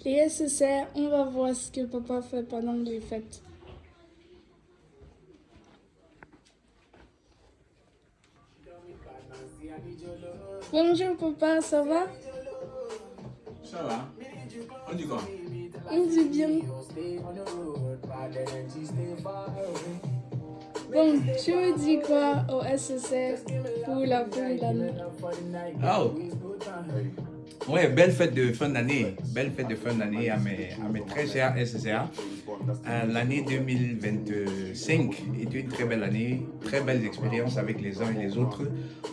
Les SSR, on va voir ce que papa fait pendant les fêtes. Bonjour papa, ça va? Ça va? On dit quoi? On dit bien. Bon, tu me dis quoi au SSR pour la fin d'année? Oh! Ouais, belle fête de fin d'année. Belle fête de fin d'année à mes très chers SSA. L'année 2025 était une très belle année, très belles expériences avec les uns et les autres.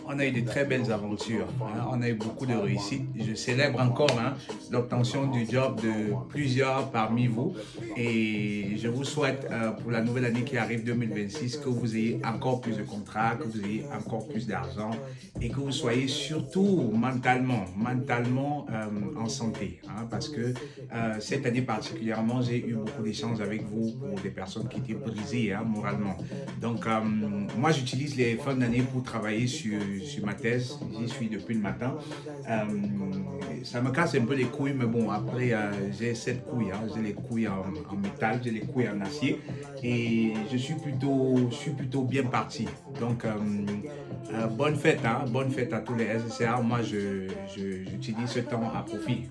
On a eu de très belles aventures, hein. On a eu beaucoup de réussites. Je célèbre encore, hein, l'obtention du job de plusieurs parmi vous. Et je vous souhaite pour la nouvelle année qui arrive 2026 que vous ayez encore plus de contrats, que vous ayez encore plus d'argent et que vous soyez surtout mentalement en santé, hein, parce que cette année particulièrement, j'ai eu beaucoup d'échanges avec vous pour des personnes qui étaient brisées, hein, moralement. Donc, moi, j'utilise les fins d'année pour travailler sur ma thèse. J'y suis depuis le matin. Ça me casse un peu les couilles, mais bon, après, j'ai 7 couilles. Hein. J'ai les couilles en métal, j'ai les couilles en acier. Et je suis plutôt bien parti. Donc, bonne fête, hein, bonne fête à tous les SSR. Moi, j'utilise ce temps à profit.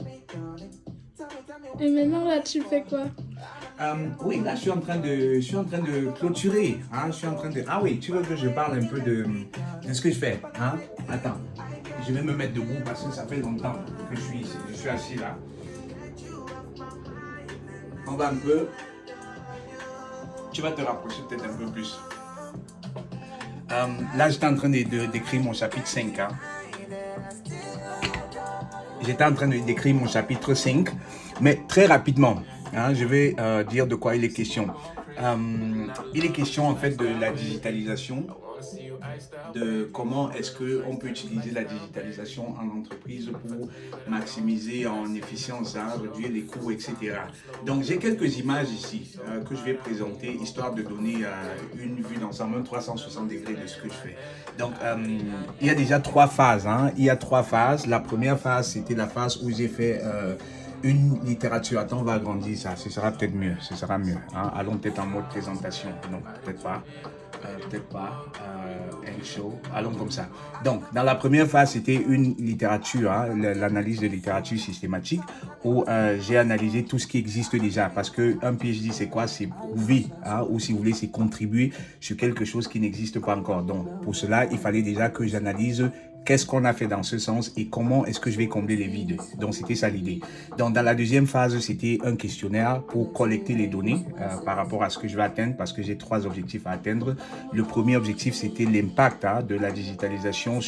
Et maintenant là, tu fais quoi? Oui, là, je suis en train de clôturer. Hein, je suis en train de. Ah oui, tu veux que je parle un peu de ce que je fais, hein? Attends, je vais me mettre debout parce que ça fait longtemps que je suis assis là. On va un peu. Tu vas te rapprocher peut-être un peu plus. Là, j'étais en train d'écrire mon chapitre 5. Hein. J'étais en train d'écrire mon chapitre 5, mais très rapidement, hein, je vais dire de quoi il est question. Il est question en fait de la digitalisation, de comment est-ce qu'on peut utiliser la digitalisation en entreprise pour maximiser en efficience, hein, réduire les coûts, etc. Donc j'ai quelques images ici que je vais présenter, histoire de donner une vue d'ensemble, un 360 degrés de ce que je fais. Donc il y a déjà 3 phases. Hein. Il y a 3 phases. La première phase, c'était la phase où j'ai fait une littérature. Attends, on va agrandir ça. Ce sera peut-être mieux. Ce sera mieux. Hein. Allons peut-être en mode présentation. Non, peut-être pas. Un show. Allons comme ça. Donc, dans la première phase, c'était une littérature, hein, l'analyse de littérature systématique, où j'ai analysé tout ce qui existe déjà. Parce qu'un PhD, c'est quoi? C'est prouver, hein, ou si vous voulez, c'est contribuer sur quelque chose qui n'existe pas encore. Donc, pour cela, il fallait déjà que j'analyse qu'est-ce qu'on a fait dans ce sens et comment est-ce que je vais combler les vides. Donc, c'était ça l'idée. Donc, dans la deuxième phase, c'était un questionnaire pour collecter les données par rapport à ce que je vais atteindre, parce que j'ai 3 objectifs à atteindre. Le premier objectif, c'était l'impact, hein, de la digitalisation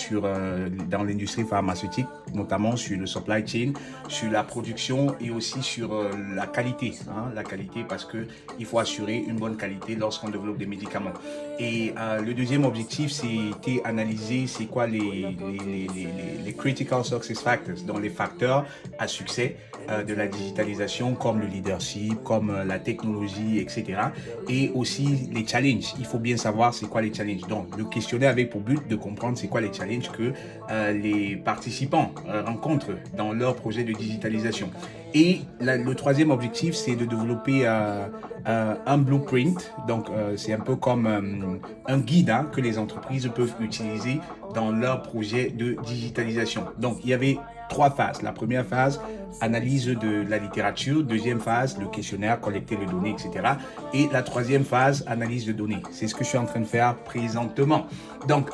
dans l'industrie pharmaceutique, notamment sur le supply chain, sur la production et aussi sur la qualité. Hein, la qualité, parce qu'il faut assurer une bonne qualité lorsqu'on développe des médicaments. Et le deuxième objectif, c'était analyser c'est quoi les critical success factors, donc les facteurs à succès de la digitalisation, comme le leadership, comme la technologie, etc. Et aussi les challenges. Il faut bien savoir c'est quoi les challenges. Donc, le questionnaire avait pour but de comprendre c'est quoi les challenges que les participants rencontrent dans leur projet de digitalisation. Et le troisième objectif, c'est de développer un blueprint. Donc, c'est un peu comme un guide, hein, que les entreprises peuvent utiliser dans leur projet de digitalisation. Donc, il y avait 3 phases. La première phase, analyse de la littérature. Deuxième phase, le questionnaire, collecter les données, etc. Et la troisième phase, analyse de données. C'est ce que je suis en train de faire présentement. Donc,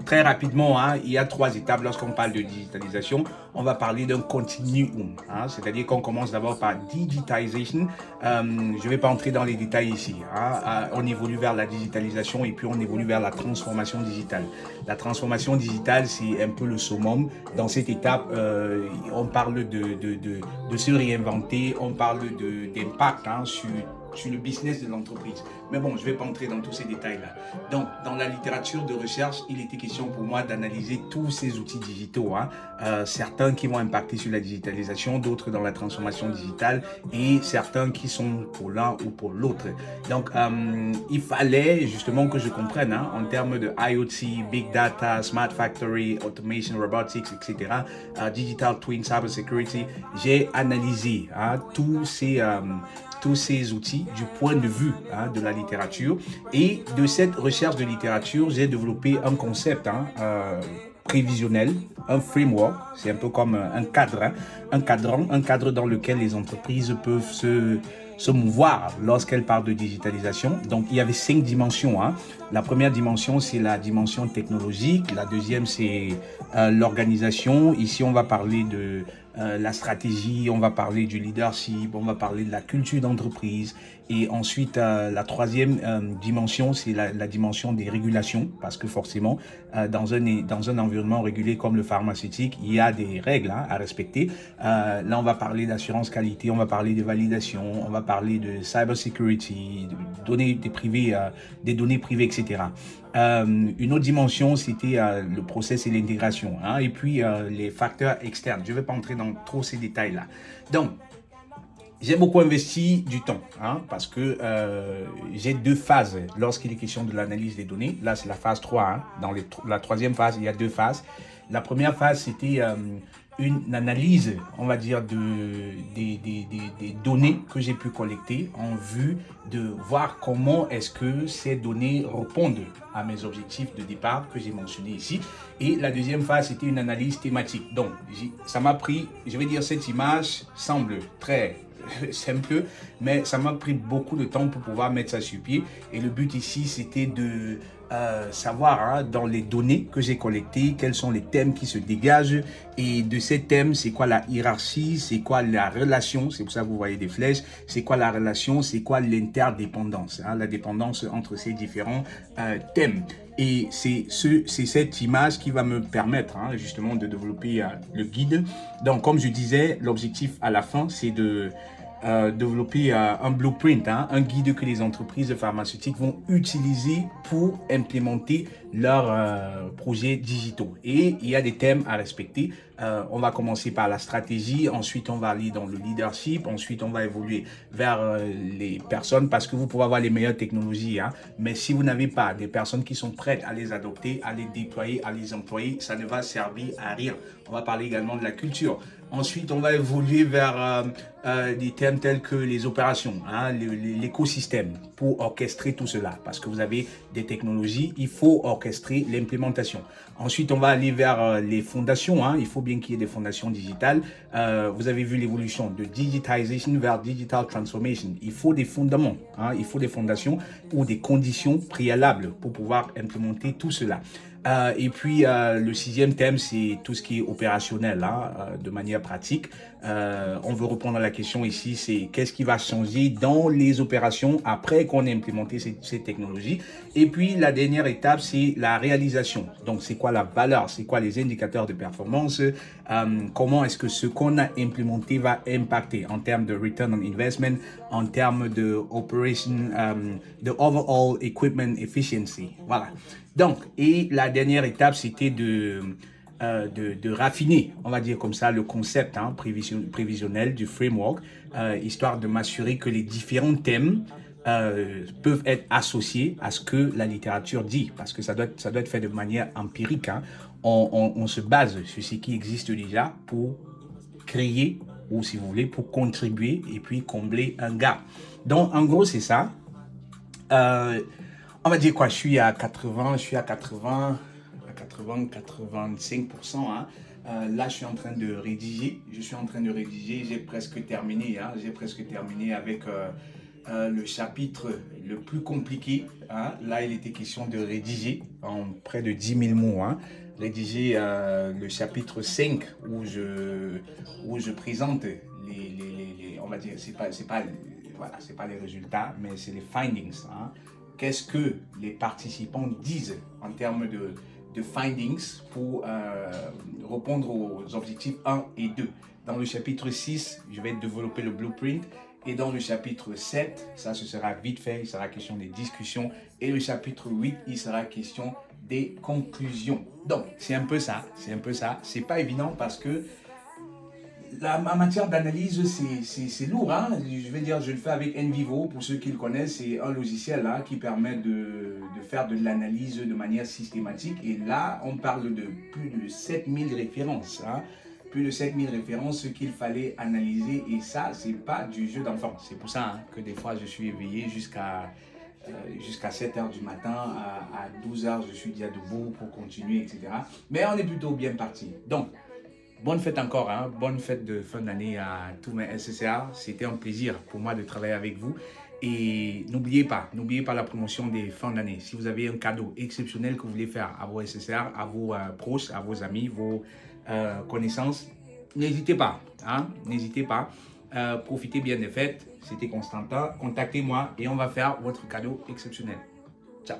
très rapidement, hein, il y a 3 étapes lorsqu'on parle de digitalisation. On va parler d'un continuum, hein, c'est-à-dire qu'on commence d'abord par digitization. Je ne vais pas entrer dans les détails ici. Hein. On évolue vers la digitalisation et puis on évolue vers la transformation digitale. La transformation digitale, c'est un peu le summum. Dans cette étape, on parle de se réinventer, on parle d'impact, hein, sur sur le business de l'entreprise. Mais bon, je ne vais pas entrer dans tous ces détails-là. Donc, dans la littérature de recherche, il était question pour moi d'analyser tous ces outils digitaux, certains qui vont impacter sur la digitalisation, d'autres dans la transformation digitale et certains qui sont pour l'un ou pour l'autre. Donc, il fallait justement que je comprenne en termes de IoT, Big Data, Smart Factory, Automation, Robotics, etc., Digital Twin, Cyber Security. J'ai analysé tous ces outils du point de vue de la littérature. Et de cette recherche de littérature, j'ai développé un concept prévisionnel, un framework, c'est un peu comme un cadre, un cadre dans lequel les entreprises peuvent se mouvoir lorsqu'elles parlent de digitalisation. Donc, il y avait 5 dimensions. La première dimension, c'est la dimension technologique. La deuxième, c'est l'organisation. Ici, on va parler de la stratégie, on va parler du leadership, on va parler de la culture d'entreprise. Et ensuite, la troisième dimension, c'est la dimension des régulations, parce que forcément, dans un environnement régulé comme le pharmaceutique, il y a des règles à respecter. Là, on va parler d'assurance qualité, on va parler de validation, on va parler de cyber security, de données des données privées, etc. Une autre dimension, c'était le process et l'intégration, et puis les facteurs externes. Je ne vais pas entrer dans trop ces détails-là. Donc, j'ai beaucoup investi du temps parce que j'ai 2 phases lorsqu'il est question de l'analyse des données. Là, c'est la phase 3. Dans la troisième phase, il y a 2 phases. La première phase, c'était une analyse, on va dire, des données que j'ai pu collecter en vue de voir comment est-ce que ces données répondent à mes objectifs de départ que j'ai mentionnés ici. Et la deuxième phase, c'était une analyse thématique. Donc, ça m'a pris, je vais dire, cette image semble très simple, mais ça m'a pris beaucoup de temps pour pouvoir mettre ça sur pied. Et le but ici, c'était de savoir dans les données que j'ai collectées, quels sont les thèmes qui se dégagent. Et de ces thèmes, c'est quoi la hiérarchie, c'est quoi la relation, c'est pour ça que vous voyez des flèches, c'est quoi la relation, c'est quoi l'interdépendance, la dépendance entre ces différents thèmes. Et c'est cette image qui va me permettre justement de développer le guide. Donc, comme je disais, l'objectif à la fin, c'est de développer un blueprint, un guide que les entreprises pharmaceutiques vont utiliser pour implémenter leurs projets digitaux. Et il y a des thèmes à respecter. On va commencer par la stratégie, ensuite on va aller dans le leadership, ensuite on va évoluer vers les personnes parce que vous pouvez avoir les meilleures technologies, mais si vous n'avez pas des personnes qui sont prêtes à les adopter, à les déployer, à les employer, ça ne va servir à rien. On va parler également de la culture. Ensuite, on va évoluer vers des thèmes tels que les opérations, l'écosystème pour orchestrer tout cela. Parce que vous avez des technologies, il faut orchestrer l'implémentation. Ensuite, on va aller vers les fondations. Il faut bien qu'il y ait des fondations digitales. Vous avez vu l'évolution de digitization vers digital transformation. Il faut des fondements, il faut des fondations ou des conditions préalables pour pouvoir implémenter tout cela. Et puis, le 6e thème, c'est tout ce qui est opérationnel, de manière pratique. On veut répondre à la question ici, c'est qu'est-ce qui va changer dans les opérations après qu'on ait implémenté ces technologies. Et puis, la dernière étape, c'est la réalisation. Donc, c'est quoi la valeur? C'est quoi les indicateurs de performance? Comment est-ce que ce qu'on a implémenté va impacter en termes de return on investment, en termes de operation, de overall equipment efficiency. Voilà. Donc, et la dernière étape, c'était de raffiner, on va dire comme ça, le concept prévisionnel du framework, histoire de m'assurer que les différents thèmes peuvent être associés à ce que la littérature dit, parce que ça doit être fait de manière empirique. On se base sur ce qui existe déjà pour créer, ou si vous voulez, pour contribuer et puis combler un gap. Donc, en gros, c'est ça. On va dire quoi, je suis à 85%. Là, je suis en train de rédiger. J'ai presque terminé. J'ai presque terminé avec le chapitre le plus compliqué. Là, il était question de rédiger en près de 10 000 mots. Rédiger le chapitre 5 où je présente on va dire, c'est pas les résultats, mais c'est les findings. Qu'est-ce que les participants disent en termes de findings pour répondre aux objectifs 1 et 2. Dans le chapitre 6, je vais développer le blueprint. Et dans le chapitre 7, ça ce sera vite fait, il sera question des discussions. Et le chapitre 8, il sera question des conclusions. Donc, c'est un peu ça, c'est un peu ça. C'est pas évident parce que en matière d'analyse, c'est lourd. Hein? Je vais dire, je le fais avec NVivo. Pour ceux qui le connaissent, c'est un logiciel là, qui permet de faire de l'analyse de manière systématique. Et là, on parle de plus de 7000 références. Hein? Plus de 7000 références qu'il fallait analyser. Et ça, c'est pas du jeu d'enfant. C'est pour ça hein, que des fois, je suis éveillé jusqu'à 7 h du matin, à 12 h, je suis déjà debout pour continuer, etc. Mais on est plutôt bien parti. Donc, bonne fête encore, hein? Bonne fête de fin d'année à tous mes SSR. C'était un plaisir pour moi de travailler avec vous. Et n'oubliez pas la promotion des fins d'année. Si vous avez un cadeau exceptionnel que vous voulez faire à vos SSR, à vos proches, à vos amis, vos connaissances, n'hésitez pas. Hein? N'hésitez pas. Profitez bien des fêtes. C'était Constantin. Contactez-moi et on va faire votre cadeau exceptionnel. Ciao.